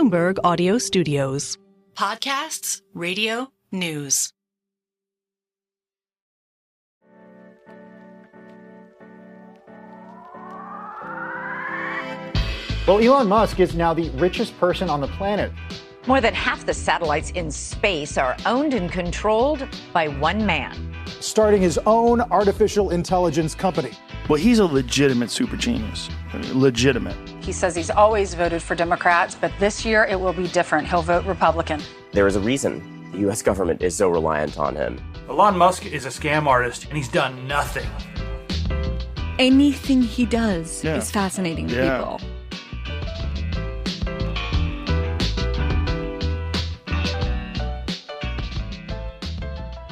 Bloomberg Audio Studios. Podcasts, radio, news. Well, Elon Musk is now the richest person on the planet. More than half the satellites in space are owned and controlled by one man. Starting his own artificial intelligence company. Well, he's a legitimate super genius. Legitimate. He says he's always voted for Democrats, but this year it will be different. He'll vote Republican. There is a reason the U.S. government is so reliant on him. Elon Musk is a scam artist, and he's done nothing. Anything he does is fascinating to people.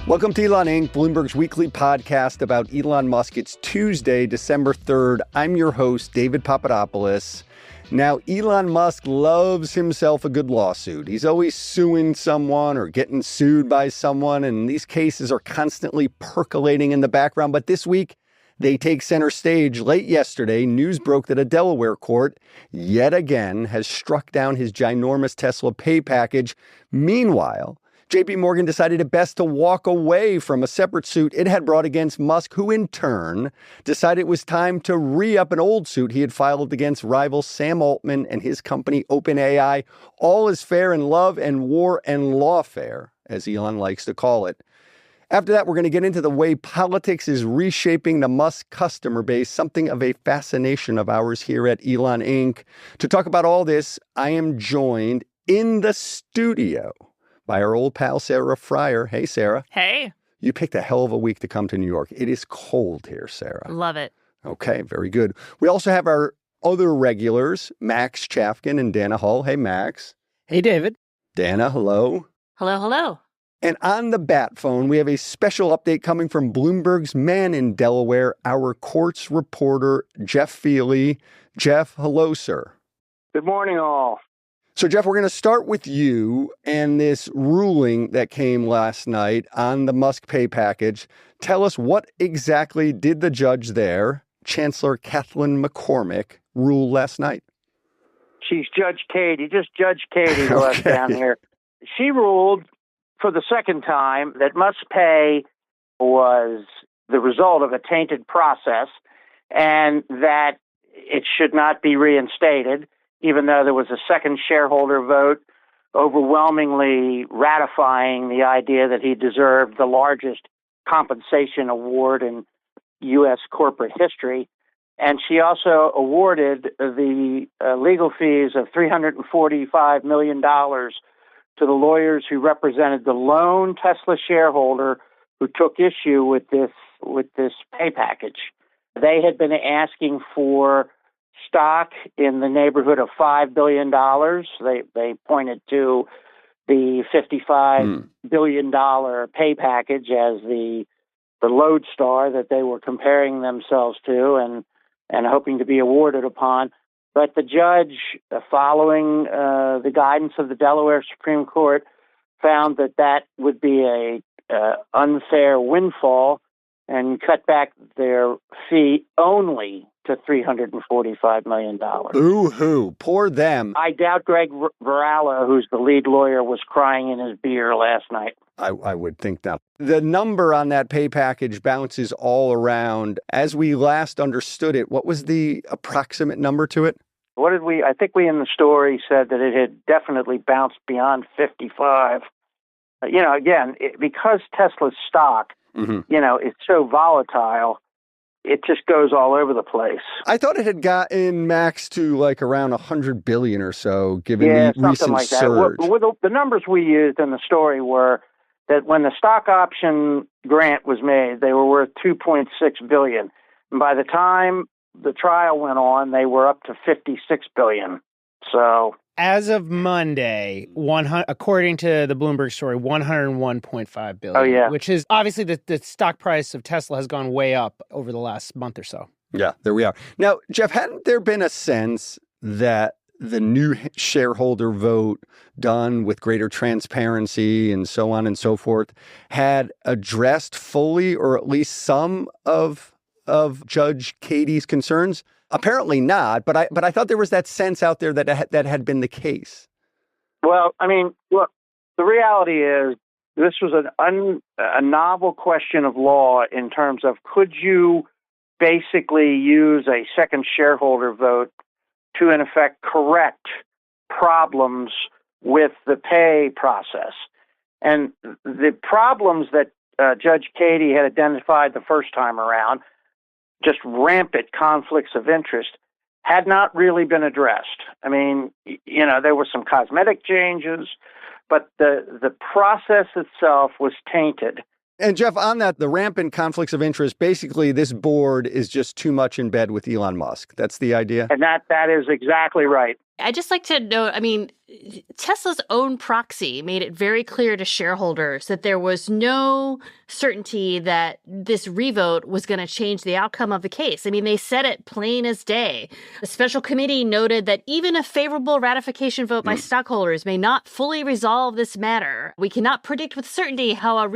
Welcome to Elon Inc., Bloomberg's weekly podcast about Elon Musk. It's Tuesday, December 3rd. I'm your host, David Papadopoulos. Now, Elon Musk loves himself a good lawsuit. He's always suing someone or getting sued by someone, and these cases are constantly percolating in the background. But this week, they take center stage. Late yesterday, news broke that a Delaware court, yet again, has struck down his ginormous Tesla pay package. Meanwhile, JP Morgan decided it best to walk away from a separate suit it had brought against Musk, who in turn decided it was time to re-up an old suit he had filed against rival Sam Altman and his company OpenAI. All is fair in love and war and lawfare, as Elon likes to call it. After that, we're going to get into the way politics is reshaping the Musk customer base, something of a fascination of ours here at Elon Inc. To talk about all this, I am joined in the studio by our old pal, Sarah Frier. Hey, Sarah. Hey. You picked a hell of a week to come to New York. It is cold here, Sarah. Love it. Okay, very good. We also have our other regulars, Max Chakin and Dana Hull. Hey, Max. Hey, David. Dana, hello. Hello, hello. And on the bat phone, we have a special update coming from Bloomberg's man in Delaware, our courts reporter, Jef Feeley. Jeff, hello, sir. Good morning, all. So, Jeff, we're going to start with you and this ruling that came last night on the Musk pay package. Tell us, what exactly did the judge there, Chancellor Kathleen McCormick, rule last night? She's Judge Katie, just Judge Katie who us down here. She ruled for the second time that Musk pay was the result of a tainted process and that it should not be reinstated, even though there was a second shareholder vote overwhelmingly ratifying the idea that he deserved the largest compensation award in U.S. corporate history. And she also awarded the legal fees of $345 million to the lawyers who represented the lone Tesla shareholder who took issue with this pay package. They had been asking for stock in the neighborhood of $5 billion. They pointed to the $55 billion pay package as the lodestar that they were comparing themselves to and hoping to be awarded upon. But the judge, following the guidance of the Delaware Supreme Court, found that would be a unfair windfall and cut back their fee only to $345 million. Ooh-hoo, poor them. I doubt Greg Varala, who's the lead lawyer, was crying in his beer last night. I would think not. The number on that pay package bounces all around. As we last understood it, what was the approximate number to it? I think we in the story said that it had definitely bounced beyond 55. Again, because Tesla's stock, it's so volatile, it just goes all over the place. I thought it had gotten max to like around 100 billion or so, given the recent like surge. That. The numbers we used in the story were that when the stock option grant was made, they were worth $2.6 billion. And by the time the trial went on, they were up to $56 billion. So, as of Monday, according to the Bloomberg story, $101.5 billion. Oh, yeah. Which is obviously the stock price of Tesla has gone way up over the last month or so. Yeah, there we are. Now, Jeff, hadn't there been a sense that the new shareholder vote done with greater transparency and so on and so forth had addressed fully or at least some of Judge Katie's concerns? Apparently not, but I thought there was that sense out there that had been the case. Well, I mean, look, the reality is this was a novel question of law in terms of could you basically use a second shareholder vote to, in effect, correct problems with the pay process. And the problems that Judge Cady had identified the first time around, just rampant conflicts of interest, had not really been addressed. I mean, there were some cosmetic changes, but the process itself was tainted. And Jef, on that, the rampant conflicts of interest, basically this board is just too much in bed with Elon Musk. That's the idea? And that is exactly right. I'd just like to know, I mean, Tesla's own proxy made it very clear to shareholders that there was no certainty that this revote was going to change the outcome of the case. I mean, they said it plain as day. The special committee noted that even a favorable ratification vote by stockholders may not fully resolve this matter. We cannot predict with certainty how a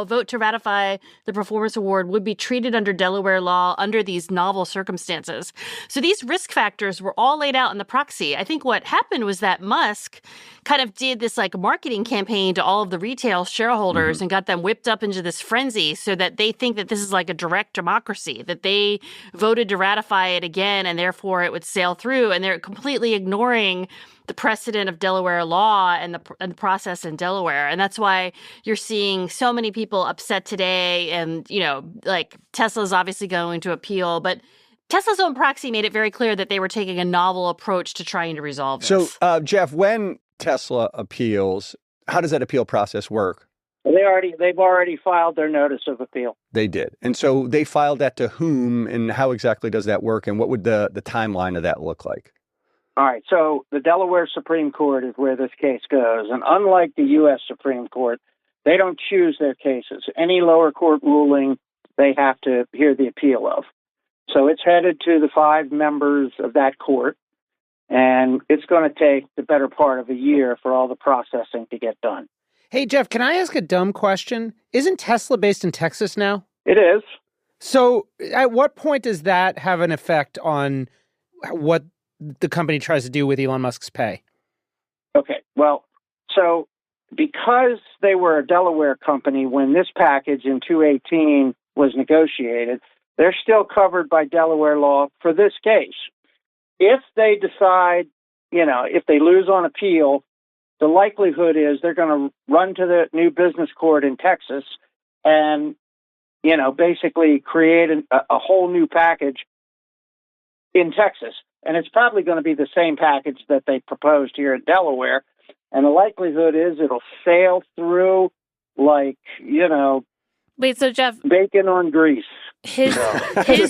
vote to ratify the performance award would be treated under Delaware law under these novel circumstances. So these risk factors were all laid out in the proxy. I think what happened was that Musk kind of did this like marketing campaign to all of the retail shareholders and got them whipped up into this frenzy so that they think that this is like a direct democracy, that they voted to ratify it again and therefore it would sail through. And they're completely ignoring the precedent of Delaware law and the process in Delaware. And that's why you're seeing so many people upset today. And, like Tesla's obviously going to appeal, but Tesla's own proxy made it very clear that they were taking a novel approach to trying to resolve this. So, Jef, when Tesla appeals, how does that appeal process work? They've already filed their notice of appeal. They did. And so they filed that to whom, and how exactly does that work? And what would the timeline of that look like? All right. So the Delaware Supreme Court is where this case goes. And unlike the U.S. Supreme Court, they don't choose their cases. Any lower court ruling, they have to hear the appeal of. So it's headed to the 5 members of that court, and it's going to take the better part of a year for all the processing to get done. Hey, Jef, can I ask a dumb question? Isn't Tesla based in Texas now? It is. So at what point does that have an effect on what the company tries to do with Elon Musk's pay? Okay, well, so because they were a Delaware company when this package in 2018 was negotiated, they're still covered by Delaware law for this case. If they decide, if they lose on appeal, the likelihood is they're going to run to the new business court in Texas and, basically create a whole new package in Texas. And it's probably going to be the same package that they proposed here in Delaware. And the likelihood is it'll sail through like, Wait, so Jef, bacon on grease. His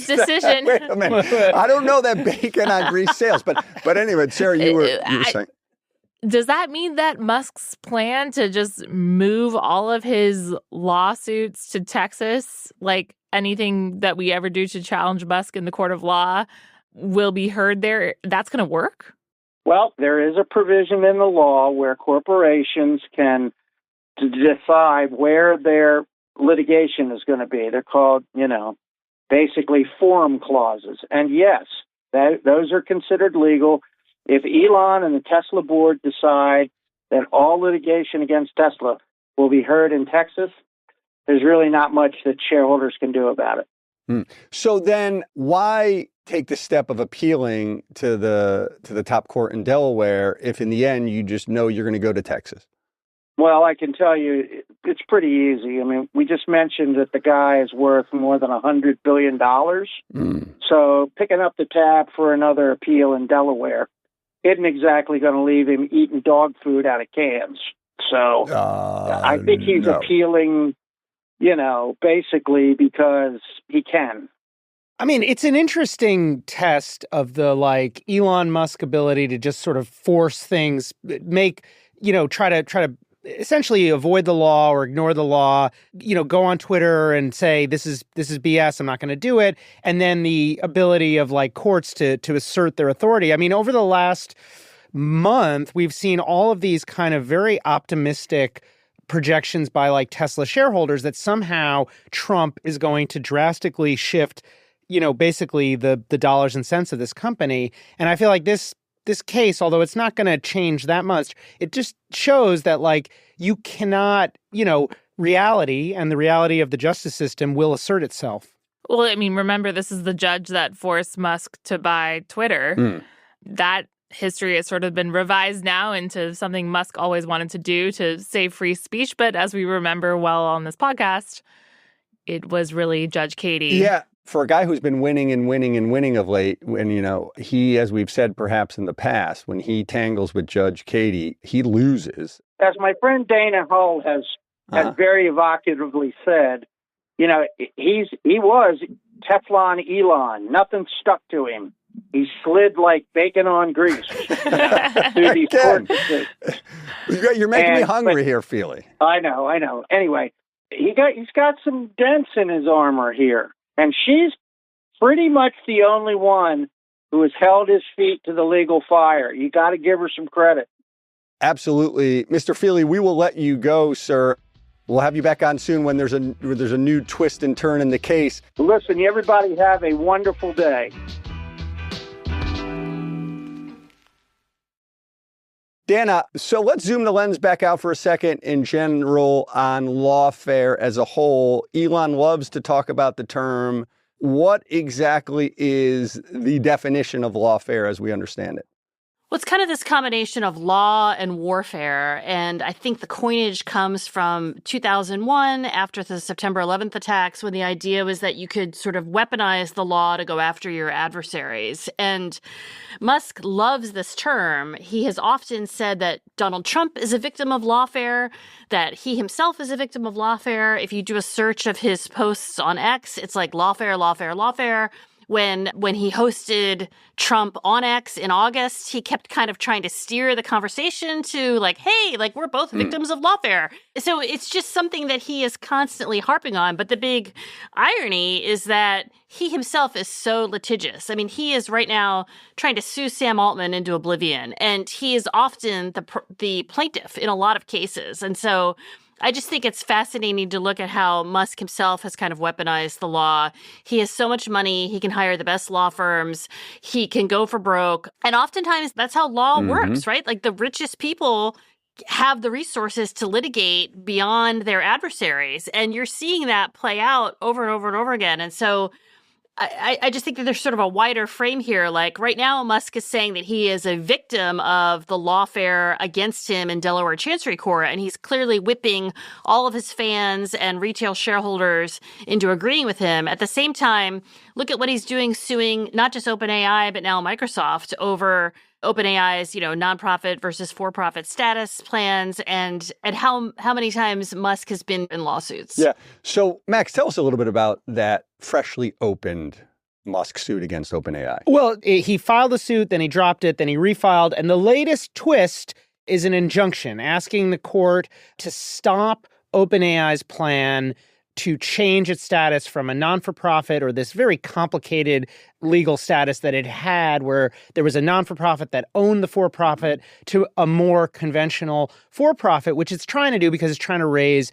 decision. Wait a minute. I don't know that bacon on grease sales, but anyway, Sarah, you were saying. Does that mean that Musk's plan to just move all of his lawsuits to Texas, like anything that we ever do to challenge Musk in the court of law, will be heard there? That's going to work? Well, there is a provision in the law where corporations can decide where their litigation is going to be. They're called, basically forum clauses. And yes, those are considered legal. If Elon and the Tesla board decide that all litigation against Tesla will be heard in Texas, there's really not much that shareholders can do about it. So then why take the step of appealing to the top court in Delaware if in the end you just know you're going to go to Texas? Well, I can tell you it's pretty easy. I mean, we just mentioned that the guy is worth more than $100 billion. So picking up the tab for another appeal in Delaware isn't exactly going to leave him eating dog food out of cans. So I think he's appealing, basically because he can. I mean, it's an interesting test of the Elon Musk ability to just sort of force things, try to essentially avoid the law or ignore the law, go on Twitter and say, this is BS, I'm not going to do it. And then the ability of courts to assert their authority. I mean, over the last month, we've seen all of these kind of very optimistic projections by Tesla shareholders that somehow Trump is going to drastically shift, basically the dollars and cents of this company. And I feel like this this case, although it's not going to change that much, it just shows that, like, you cannot, reality and the reality of the justice system will assert itself. Well, I mean, remember, this is the judge that forced Musk to buy Twitter. That history has sort of been revised now into something Musk always wanted to do to save free speech. But as we remember well on this podcast, it was really Judge Katie. Yeah. For a guy who's been winning and winning and winning of late, when, he, as we've said perhaps in the past, when he tangles with Judge Katie, he loses. As my friend Dana Hull has very evocatively said, he was Teflon Elon. Nothing stuck to him. He slid like bacon on grease through these court decisions. You're making me hungry here, Feeley. I know. Anyway, he's got some dents in his armor here, and she's pretty much the only one who has held his feet to the legal fire. You got to give her some credit. Absolutely. Mr. Feeley, we will let you go, sir. We'll have you back on soon when there's a new twist and turn in the case. Listen, everybody have a wonderful day. Dana, so let's zoom the lens back out for a second in general on lawfare as a whole. Elon loves to talk about the term. What exactly is the definition of lawfare as we understand it? Well, it's kind of this combination of law and warfare. And I think the coinage comes from 2001 after the September 11th attacks, when the idea was that you could sort of weaponize the law to go after your adversaries. And Musk loves this term. He has often said that Donald Trump is a victim of lawfare, that he himself is a victim of lawfare. If you do a search of his posts on X, it's like lawfare, lawfare, lawfare. When he hosted Trump on X in August, he kept kind of trying to steer the conversation to like, hey, like, we're both victims of lawfare. So it's just something that he is constantly harping on. But the big irony is that he himself is so litigious. I mean, he is right now trying to sue Sam Altman into oblivion, and he is often the plaintiff in a lot of cases. And so I just think it's fascinating to look at how Musk himself has kind of weaponized the law. He has so much money. He can hire the best law firms. He can go for broke. And oftentimes that's how law works, right? Like the richest people have the resources to litigate beyond their adversaries. And you're seeing that play out over and over and over again. And so I just think that there's sort of a wider frame here. Like right now, Musk is saying that he is a victim of the lawfare against him in Delaware Chancery Court, and he's clearly whipping all of his fans and retail shareholders into agreeing with him. At the same time, look at what he's doing, suing not just OpenAI, but now Microsoft over OpenAI's, nonprofit versus for-profit status plans, and how many times Musk has been in lawsuits. Yeah. So, Max, tell us a little bit about that freshly opened Musk suit against OpenAI. Well, he filed a suit, then he dropped it, then he refiled, and the latest twist is an injunction asking the court to stop OpenAI's plan to change its status from a non-for-profit, or this very complicated legal status that it had, where there was a non-for-profit that owned the for-profit, to a more conventional for-profit, which it's trying to do because it's trying to raise,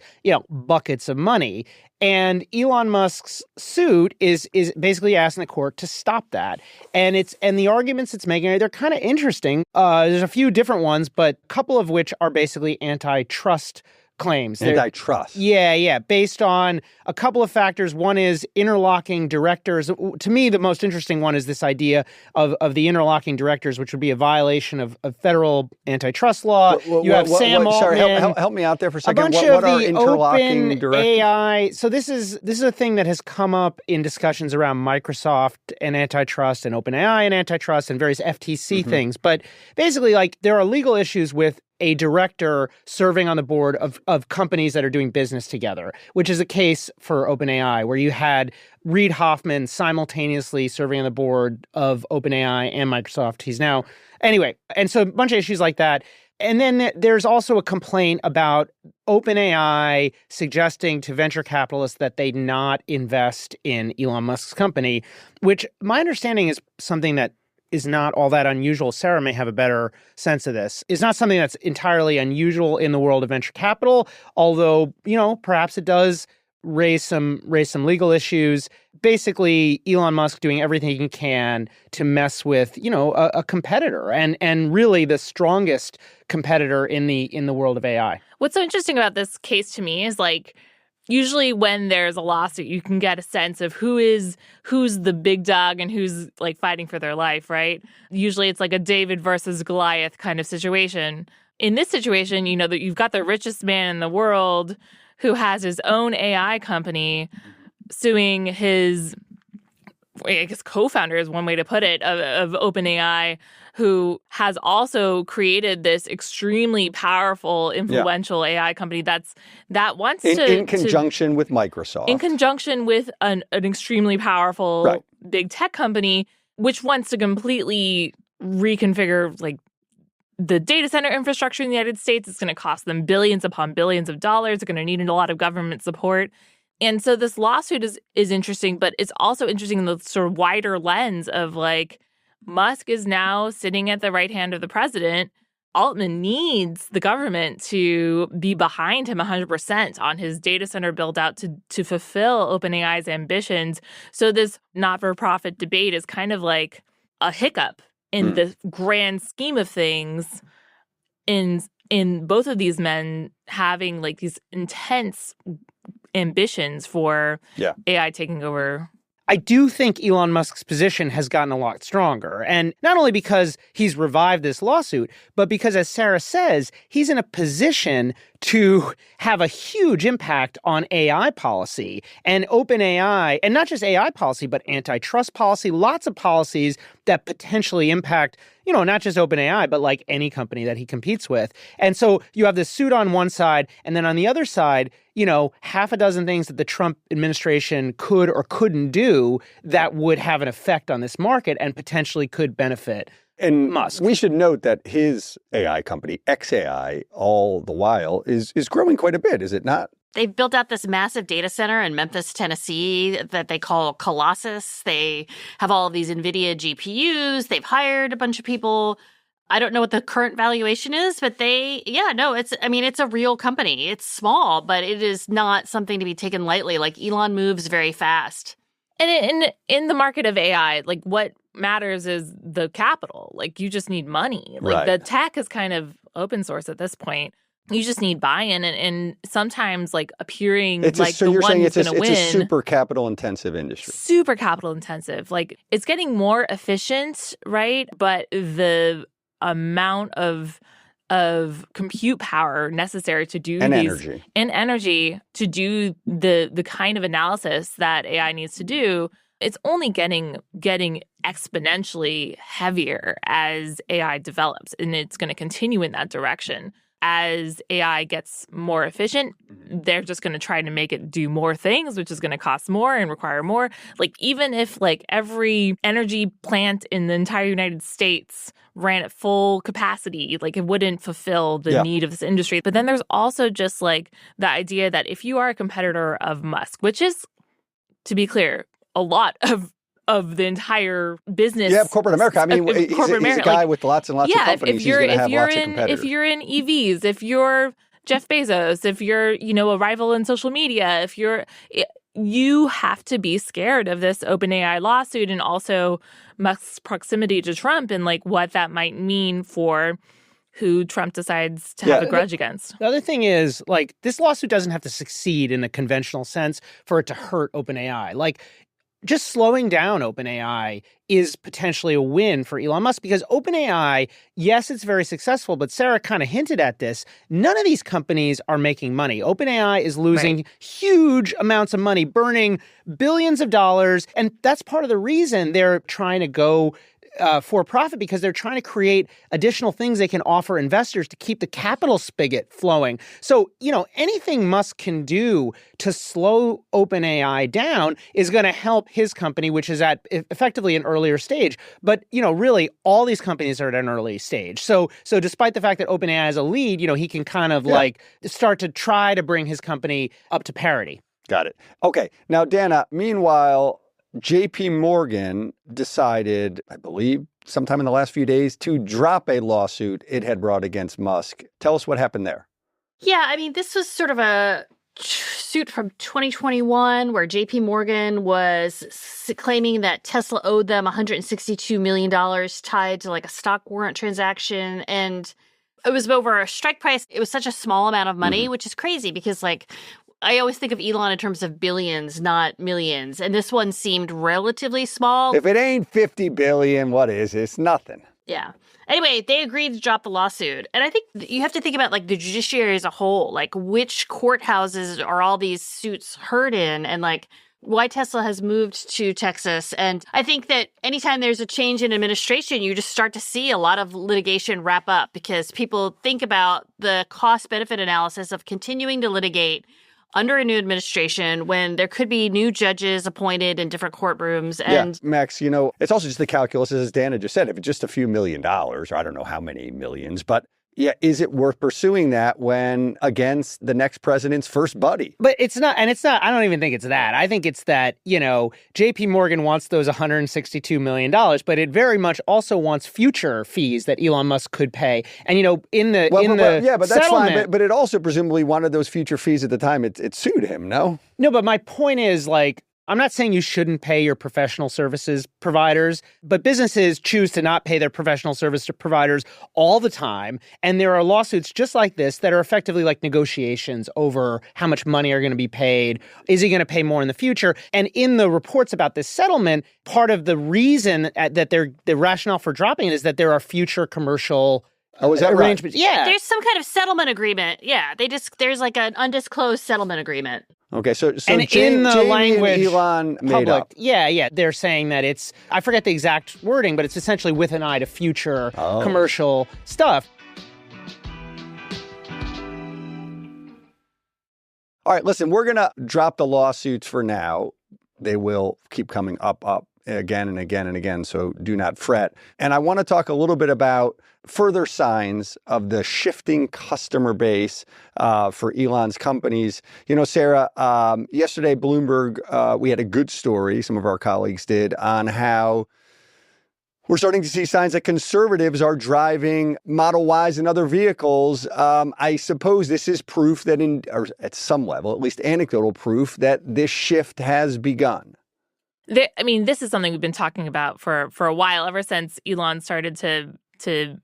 buckets of money. And Elon Musk's suit is basically asking the court to stop that. And the arguments it's making, they're kind of interesting. There's a few different ones, but a couple of which are basically antitrust claims. Antitrust. Yeah. Based on a couple of factors. One is interlocking directors. To me, the most interesting one is this idea of the interlocking directors, which would be a violation of federal antitrust law. You have Sam Altman. Sorry, help me out there for a second. A bunch what of are the interlocking directors? AI. So this is a thing that has come up in discussions around Microsoft and antitrust and OpenAI and antitrust and various FTC things. But basically, like, there are legal issues with a director serving on the board of companies that are doing business together, which is a case for OpenAI, where you had Reid Hoffman simultaneously serving on the board of OpenAI and Microsoft. Anyway, and so a bunch of issues like that. And then there's also a complaint about OpenAI suggesting to venture capitalists that they not invest in Elon Musk's company, which my understanding is something that is not all that unusual. Sarah may have a better sense of this. It's not something that's entirely unusual in the world of venture capital, although, perhaps it does raise some legal issues. Basically, Elon Musk doing everything he can to mess with, a competitor and really the strongest competitor in the world of AI. What's so interesting about this case to me is usually when there's a lawsuit, you can get a sense of who's the big dog and who's fighting for their life, right? Usually it's like a David versus Goliath kind of situation. In this situation, that you've got the richest man in the world who has his own AI company suing his, I guess, co-founder is one way to put it, of OpenAI, who has also created this extremely powerful, influential AI company that wants in conjunction with Microsoft. In conjunction with an extremely powerful big tech company, which wants to completely reconfigure the data center infrastructure in the United States. It's going to cost them billions upon billions of dollars. They're going to need a lot of government support. And so this lawsuit is interesting, but it's also interesting in the sort of wider lens of Musk is now sitting at the right hand of the president. Altman needs the government to be behind him 100% on his data center build out to fulfill OpenAI's ambitions. So this not-for-profit debate is kind of like a hiccup in the grand scheme of things, in both of these men having these intense ambitions for AI taking over. I do think Elon Musk's position has gotten a lot stronger. And not only because he's revived this lawsuit, but because, as Sarah says, he's in a position to have a huge impact on AI policy and OpenAI, and not just AI policy, but antitrust policy, lots of policies that potentially impact, not just OpenAI, but any company that he competes with. And so you have this suit on one side, and then on the other side, half a dozen things that the Trump administration could or couldn't do that would have an effect on this market and potentially could benefit Musk. We should note that his AI company, XAI, all the while, is growing quite a bit, is it not? They've built out this massive data center in Memphis, Tennessee that they call Colossus. They have all of these NVIDIA GPUs. They've hired a bunch of people. I don't know what the current valuation is, but it's a real company. It's small, but it is not something to be taken lightly. Elon moves very fast. And in the market of AI, what matters is the capital. You just need money. The tech is kind of open source at this point. You just need buy-in, and sometimes appearing the one who's going to win. It's a super capital intensive industry. Super capital intensive. It's getting more efficient, right? But the amount of compute power necessary to do energy to do the kind of analysis that AI needs to do, it's only getting exponentially heavier as AI develops, and it's going to continue in that direction. As AI gets more efficient, they're just going to try to make it do more things, which is going to cost more and require more. Even if every energy plant in the entire United States ran at full capacity, it wouldn't fulfill the need of this industry. But then there's also just the idea that if you are a competitor of Musk, which is, to be clear, a lot of the entire business. Yeah, corporate America. I mean, he's a guy with lots and lots of companies. He's going to have lots of competitors. If you're in EVs, if you're Jeff Bezos, if you're, a rival in social media, you have to be scared of this OpenAI lawsuit and also Musk's proximity to Trump and what that might mean for who Trump decides to have a grudge against. The other thing is, this lawsuit doesn't have to succeed in a conventional sense for it to hurt OpenAI. Just slowing down OpenAI is potentially a win for Elon Musk because OpenAI, yes, it's very successful, but Sarah kind of hinted at this. None of these companies are making money. OpenAI is losing huge amounts of money, burning billions of dollars. And that's part of the reason they're trying to go for profit, because they're trying to create additional things they can offer investors to keep the capital spigot flowing. So, anything Musk can do to slow OpenAI down is going to help his company, which is at effectively an earlier stage. But, really, all these companies are at an early stage. So despite the fact that OpenAI is a lead, he can kind of start to try to bring his company up to parity. Got it. Okay. Now, Dana, meanwhile, JP Morgan decided, I believe, sometime in the last few days to drop a lawsuit it had brought against Musk. Tell us what happened there. Yeah, this was sort of a suit from 2021 where JP Morgan was claiming that Tesla owed them $162 million tied to like a stock warrant transaction. And it was over a strike price. It was such a small amount of money, which is crazy because like I always think of Elon in terms of billions, not millions. And this one seemed relatively small. If it ain't 50 billion, what is it? It's nothing. Yeah. Anyway, they agreed to drop the lawsuit. And I think you have to think about like the judiciary as a whole, like which courthouses are all these suits heard in and like why Tesla has moved to Texas. And I think that anytime there's a change in administration, you just start to see a lot of litigation wrap up because people think about the cost benefit analysis of continuing to litigate under a new administration when there could be new judges appointed in different courtrooms. And yeah, Max, you know, it's also just the calculus, as Dana just said, if it's just a few $1 million, or I don't know how many millions, but yeah, is it worth pursuing that when against the next president's first buddy? But it's not, I don't even think it's that. I think it's that, you know, JP Morgan wants those $162 million, but it very much also wants future fees that Elon Musk could pay. And, you know, but that's settlement, fine. But it also presumably wanted those future fees at the time it sued him, no? No, but my point is like, I'm not saying you shouldn't pay your professional services providers, but businesses choose to not pay their professional service providers all the time. And there are lawsuits just like this that are effectively like negotiations over how much money are going to be paid. Is he going to pay more in the future? And in the reports about this settlement, part of the reason that the rationale for dropping it is that there are future commercial arrangements. Right? Yeah. There's some kind of settlement agreement. Yeah. There's like an undisclosed settlement agreement. Okay, so and in the language and Elon made up. Yeah, they're saying that it's, I forget the exact wording, but it's essentially with an eye to future commercial stuff. All right, listen, we're going to drop the lawsuits for now. They will keep coming up again and again and again, so do not fret. And I want to talk a little bit about further signs of the shifting customer base for Elon's companies. You know, Sarah, yesterday, Bloomberg, we had a good story, some of our colleagues did, on how we're starting to see signs that conservatives are driving Model Ys and other vehicles. I suppose this is proof that or at some level, at least anecdotal proof, that this shift has begun. This is something we've been talking about for a while, ever since Elon started to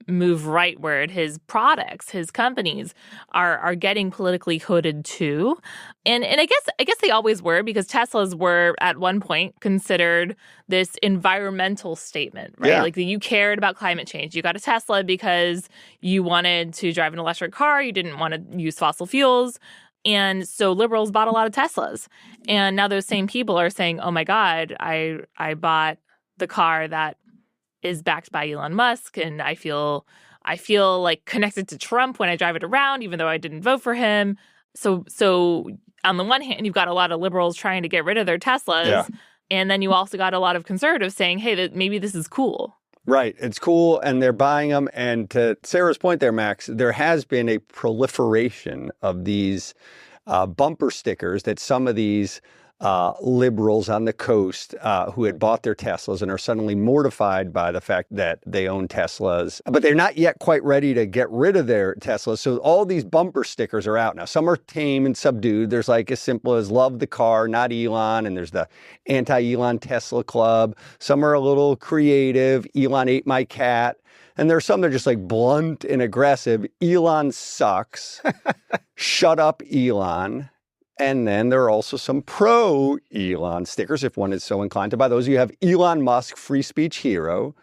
move rightward. His products, his companies are getting politically coded too. And I guess they always were, because Teslas were at one point considered this environmental statement, right? Yeah. Like you cared about climate change. You got a Tesla because you wanted to drive an electric car. You didn't want to use fossil fuels. And so liberals bought a lot of Teslas. And now those same people are saying, oh my God, I bought the car that is backed by Elon Musk, and I feel like connected to Trump when I drive it around, even though I didn't vote for him. So on the one hand, you've got a lot of liberals trying to get rid of their Teslas, and then you also got a lot of conservatives saying, hey, that maybe this is cool. Right. It's cool, and they're buying them. And to Sarah's point there, Max, there has been a proliferation of these bumper stickers that some of these liberals on the coast who had bought their Teslas and are suddenly mortified by the fact that they own Teslas, but they're not yet quite ready to get rid of their Teslas. So all these bumper stickers are out now. Some are tame and subdued. There's like as simple as love the car, not Elon. And there's the anti-Elon Tesla Club. Some are a little creative. Elon ate my cat. And there are some that are just like blunt and aggressive. Elon sucks. Shut up, Elon. And then there are also some pro-Elon stickers, if one is so inclined to buy those. You have Elon Musk, free speech hero.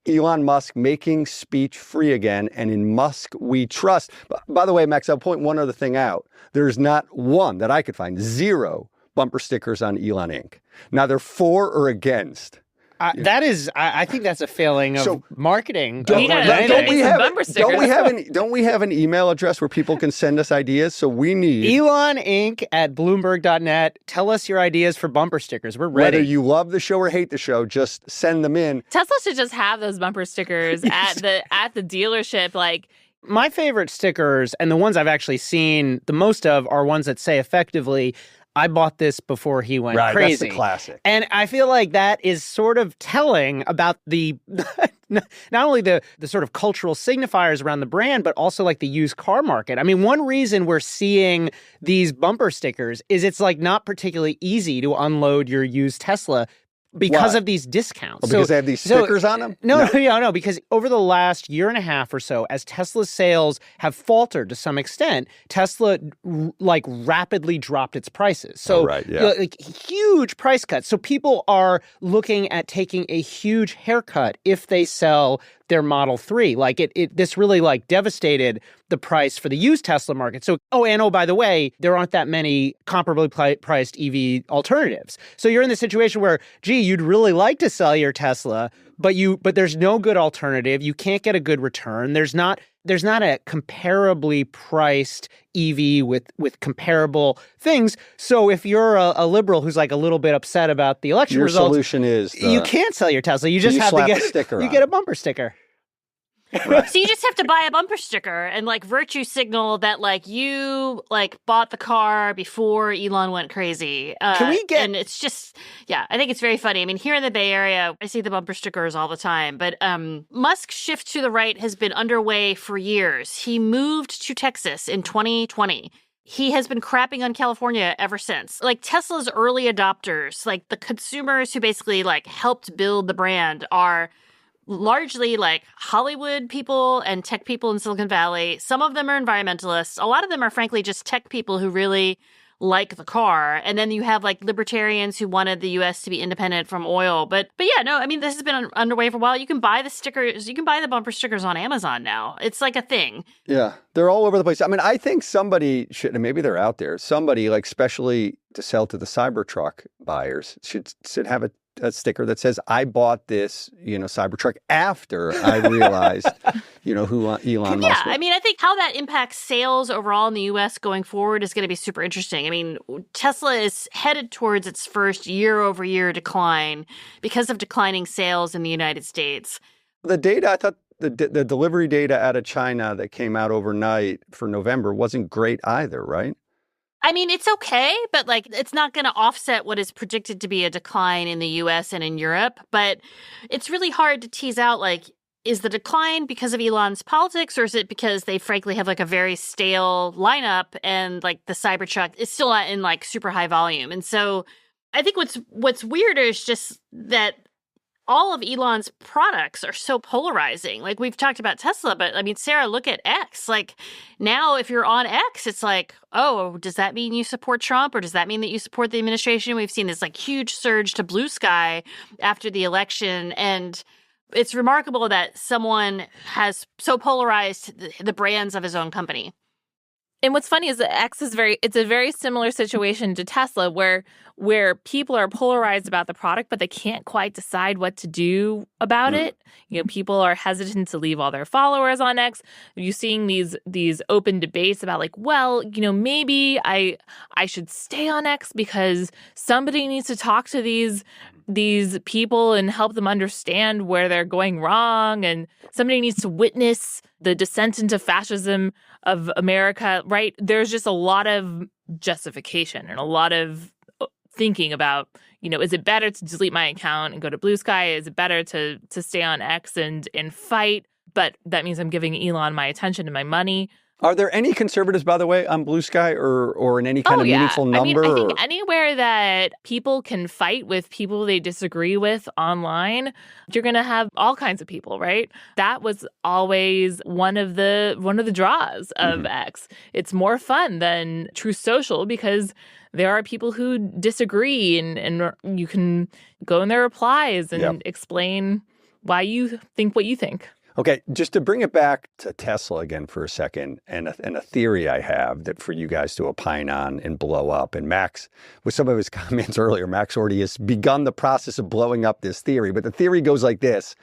Elon Musk making speech free again. And in Musk we trust. By the way, Max, I'll point one other thing out. There's not one that I could find, 0 bumper stickers on Elon Inc. Now they're for or against. I think that's a failing of marketing. Don't we have an email address where people can send us ideas? So we need Elon Inc. at Bloomberg.net. Tell us your ideas for bumper stickers. We're ready. Whether you love the show or hate the show, just send them in. Tesla should just have those bumper stickers at the dealership. Like, my favorite stickers, and the ones I've actually seen the most of, are ones that say effectively, I bought this before he went right, crazy. That's the classic. And I feel like that is sort of telling about the not only the sort of cultural signifiers around the brand, but also like the used car market. I mean, one reason we're seeing these bumper stickers is it's like not particularly easy to unload your used Tesla because of these discounts. Because they have these stickers on them? No, because over the last year and a half or so, as Tesla's sales have faltered to some extent, Tesla like rapidly dropped its prices. So like huge price cuts. So people are looking at taking a huge haircut if they sell their Model 3. Like this really like devastated the price for the used Tesla market. So, by the way, there aren't that many comparably priced EV alternatives. So you're in the situation where, you'd really like to sell your Tesla, but there's no good alternative. You can't get a good return. There's not a comparably priced EV with comparable things. So if you're a liberal who's like a little bit upset about the election results, your solution is you can't sell your Tesla. You just have to get sticker. You get a bumper sticker. Right. So you just have to buy a bumper sticker and like virtue signal that like you like bought the car before Elon went crazy. Can we get? And it's just, I think it's very funny. I mean, here in the Bay Area, I see the bumper stickers all the time. But Musk's shift to the right has been underway for years. He moved to Texas in 2020. He has been crapping on California ever since. Like Tesla's early adopters, like the consumers who basically like helped build the brand are largely like Hollywood people and tech people in Silicon Valley. Some of them are environmentalists. A lot of them are frankly just tech people who really like the car. And then you have like libertarians who wanted the US to be independent from oil. But I mean, this has been underway for a while. You can buy the stickers. You can buy the bumper stickers on Amazon now. It's like a thing. Yeah, they're all over the place. I mean, I think somebody should, and maybe they're out there, somebody like especially to sell to the Cybertruck buyers should have a sticker that says, I bought this, Cybertruck after I realized, who Elon Musk was. I mean, I think how that impacts sales overall in the U.S. going forward is going to be super interesting. I mean, Tesla is headed towards its first year-over-year decline because of declining sales in the United States. The data, I thought the delivery data out of China that came out overnight for November wasn't great either, right? I mean, it's okay, but like it's not going to offset what is predicted to be a decline in the US and in Europe. But it's really hard to tease out, like, is the decline because of Elon's politics, or is it because they frankly have like a very stale lineup and like the Cybertruck is still not in like super high volume? And so I think what's weirder is just that all of Elon's products are so polarizing. Like we've talked about Tesla, but I mean, Sarah, look at X. Like now if you're on X, it's like, oh, does that mean you support Trump or does that mean that you support the administration? We've seen this like huge surge to blue sky after the election. And it's remarkable that someone has so polarized the brands of his own company. And what's funny is that X is it's a very similar situation to Tesla where people are polarized about the product, but they can't quite decide what to do about it. People are hesitant to leave all their followers on X. You're seeing these open debates about like, well, maybe I should stay on X because somebody needs to talk to these people and help them understand where they're going wrong, and somebody needs to witness the descent into fascism of America, right? There's just a lot of justification and a lot of thinking about, is it better to delete my account and go to Blue Sky? Is it better to stay on X and fight? But that means I'm giving Elon my attention and my money. Are there any conservatives, by the way, on Blue Sky or in any kind of meaningful number? I think anywhere that people can fight with people they disagree with online, you're going to have all kinds of people, right? That was always one of the draws of X. It's more fun than Truth Social because there are people who disagree and you can go in their replies and explain why you think what you think. Okay, just to bring it back to Tesla again for a second, and a theory I have that for you guys to opine on and blow up. And Max, with some of his comments earlier, Max already has begun the process of blowing up this theory. But the theory goes like this.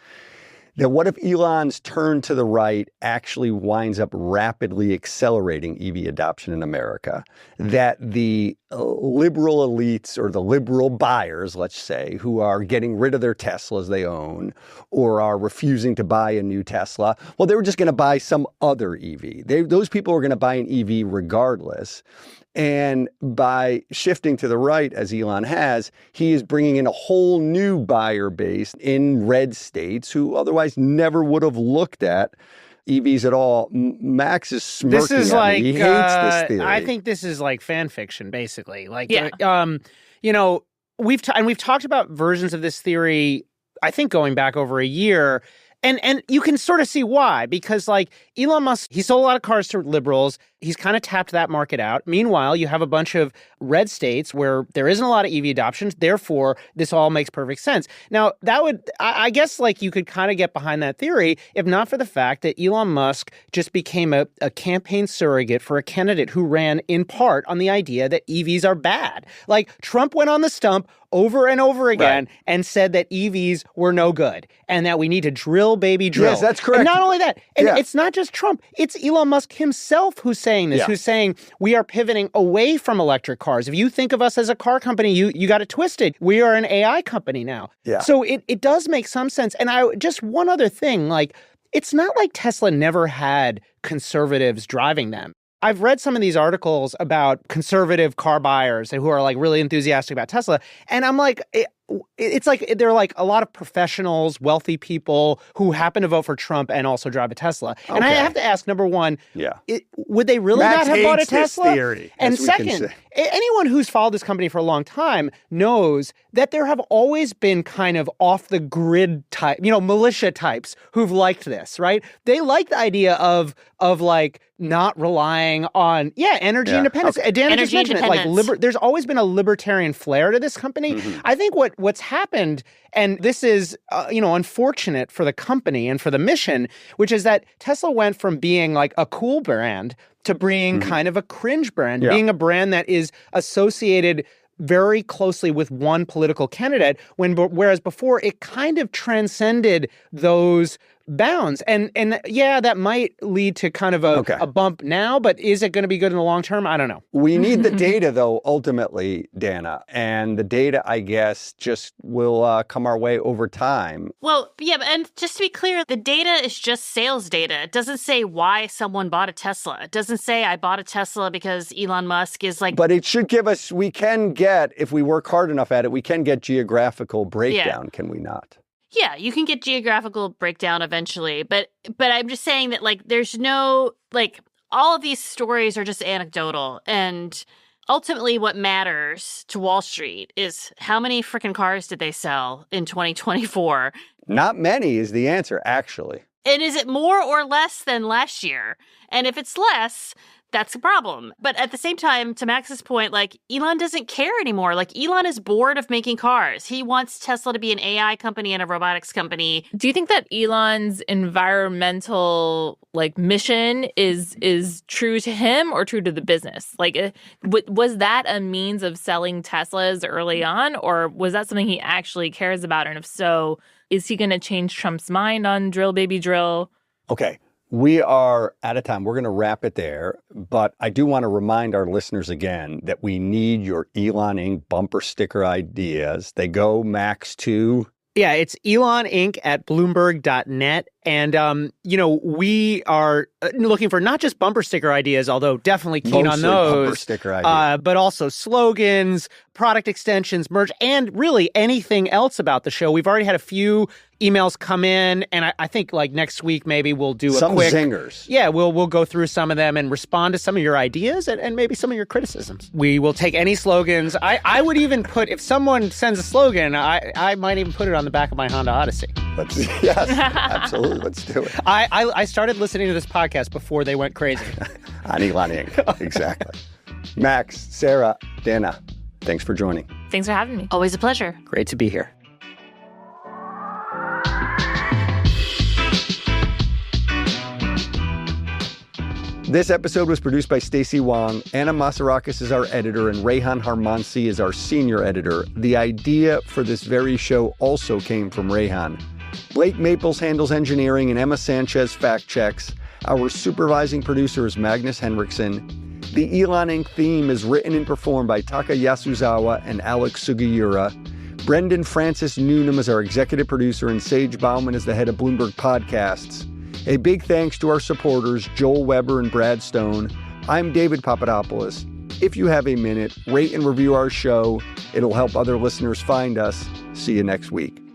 That what if Elon's turn to the right actually winds up rapidly accelerating EV adoption in America? That the liberal elites or the liberal buyers, let's say, who are getting rid of their Teslas they own or are refusing to buy a new Tesla, well, they were just going to buy some other EV. Those people are going to buy an EV regardless. And by shifting to the right, as Elon has, he is bringing in a whole new buyer base in red states who otherwise never would have looked at EVs at all. Max is smirking this is at like, me. He hates this theory. I think this is like fan fiction, basically. Like, yeah. We've talked about versions of this theory, I think, going back over a year. And you can sort of see why, because like Elon Musk, he sold a lot of cars to liberals. He's kind of tapped that market out. Meanwhile, you have a bunch of red states where there isn't a lot of EV adoption. Therefore, this all makes perfect sense. Now, I guess like you could kind of get behind that theory if not for the fact that Elon Musk just became a campaign surrogate for a candidate who ran in part on the idea that EVs are bad. Like Trump went on the stump over and over again and said that EVs were no good and that we need to drill, baby, drill. Yes, that's correct. And not only that, and it's not just Trump, it's Elon Musk himself who's saying this, who's saying we are pivoting away from electric cars. If you think of us as a car company, you got it twisted. We are an AI company now. Yeah. So it does make some sense. And just one other thing, like it's not like Tesla never had conservatives driving them. I've read some of these articles about conservative car buyers who are like really enthusiastic about Tesla. And I'm like, it's like they're like a lot of professionals, wealthy people who happen to vote for Trump and also drive a Tesla. Okay. And I have to ask, number one, would they really Max not have bought a Tesla? Theory, and second, anyone who's followed this company for a long time knows that there have always been kind of off the grid type, militia types who've liked this, right? They like the idea of like not relying on energy independence. Dan just mentioned it, like there's always been a libertarian flair to this company. Mm-hmm. I think what's happened, and this is unfortunate for the company and for the mission, which is that Tesla went from being like a cool brand to being kind of a cringe brand, being a brand that is associated very closely with one political candidate, whereas before it kind of transcended those bounds. And that might lead to kind of a bump now, but is it going to be good in the long term? I don't know. We need the data, though, ultimately, Dana. And the data, I guess, just will come our way over time. Well, yeah, and just to be clear, the data is just sales data. It doesn't say why someone bought a Tesla. It doesn't say I bought a Tesla because Elon Musk is like... But it should give us, we can get, if we work hard enough at it, we can get geographical breakdown, can we not? Yeah, you can get geographical breakdown eventually, but I'm just saying that like there's no like all of these stories are just anecdotal, and ultimately what matters to Wall Street is how many freaking cars did they sell in 2024? Not many is the answer, actually. And is it more or less than last year? And if it's less, that's a problem. But at the same time, to Max's point, like Elon doesn't care anymore. Like Elon is bored of making cars. He wants Tesla to be an AI company and a robotics company. Do you think that Elon's environmental mission is true to him or true to the business? Like, was that a means of selling Teslas early on, or was that something he actually cares about? And if so, is he going to change Trump's mind on drill, baby, drill? Okay. We are out of time. We're going to wrap it there. But I do want to remind our listeners again that we need your Elon Inc. bumper sticker ideas. They go, Max, to... Yeah, it's Elon Inc. at Bloomberg.net. And, we are looking for not just bumper sticker ideas, although definitely keen on those. Bumper sticker ideas. But also slogans, product extensions, merch, and really anything else about the show. We've already had a few emails come in, and I think like next week maybe we'll do some quick zingers. Yeah, we'll go through some of them and respond to some of your ideas and maybe some of your criticisms. We will take any slogans. I would even put, if someone sends a slogan, I might even put it on the back of my Honda Odyssey. Yes, absolutely. Let's do it. I started listening to this podcast before they went crazy. On Elon Inc. Exactly. Max, Sarah, Dana, thanks for joining. Thanks for having me. Always a pleasure. Great to be here. This episode was produced by Stacey Wong. Anna Masarakis is our editor, and Rayhan Harmansi is our senior editor. The idea for this very show also came from Rayhan. Blake Maples handles engineering, and Emma Sanchez fact checks. Our supervising producer is Magnus Henriksen. The Elon Inc. theme is written and performed by Taka Yasuzawa and Alex Sugiura. Brendan Francis Newnham is our executive producer, and Sage Bauman is the head of Bloomberg Podcasts. A big thanks to our supporters, Joel Weber and Brad Stone. I'm David Papadopoulos. if you have a minute, rate and review our show. It'll help other listeners find us. See you next week.